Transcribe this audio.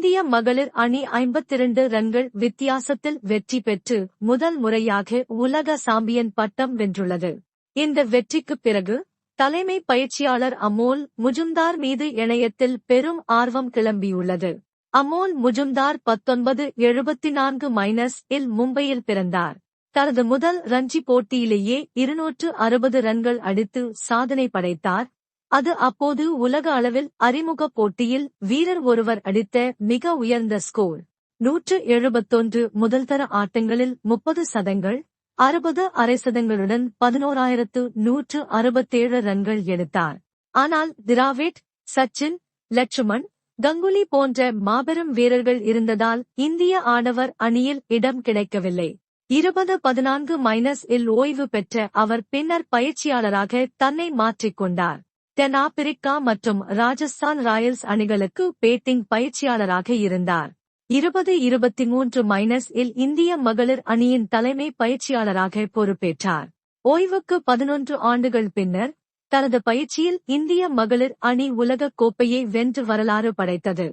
இந்திய மகளிர் அணி 52 ரன்கள் வித்தியாசத்தில் வெற்றி பெற்று முதல் முறையாக உலக சாம்பியன் பட்டம் வென்றுள்ளது. இந்த வெற்றிக்குப் பிறகு தலைமை பயிற்சியாளர் அமோல் முஜும்தார் மீது இணையத்தில் பெரும் ஆர்வம் கிளம்பியுள்ளது. அமோல் முஜும்தார் 1974-இல் மும்பையில் பிறந்தார். தனது முதல் ரஞ்சி போட்டியிலேயே 260 ரன்கள் அடித்து சாதனை படைத்தார். அது அப்போது உலக அளவில் அறிமுக போட்டியில் வீரர் ஒருவர் அடித்த மிக உயர்ந்த ஸ்கோர். 171 முதல்தர ஆட்டங்களில் 30 சதங்கள், 60 அரை சதங்களுடன் 11,167 ரன்கள் எடுத்தார். ஆனால் திராவிட், சச்சின், லட்சுமண், கங்குலி போன்ற மாபெரும் வீரர்கள் இருந்ததால் இந்திய ஆடவர் அணியில் இடம் கிடைக்கவில்லை. 2014-இல் ஓய்வு பெற்ற அவர் பின்னர் பயிற்சியாளராக தன்னை மாற்றிக்கொண்டார். தென்னாப்பிரிக்கா மற்றும் ராஜஸ்தான் ராயல்ஸ் அணிகளுக்கு பேட்டிங் பயிற்சியாளராக இருந்தார். 2023-இல் இந்திய மகளிர் அணியின் தலைமை பயிற்சியாளராக பொறுப்பேற்றார். ஓய்வுக்கு 11 ஆண்டுகள் பின்னர் தனது பயிற்சியில் இந்திய மகளிர் அணி உலகக் கோப்பையை வென்று வரலாறு படைத்தது.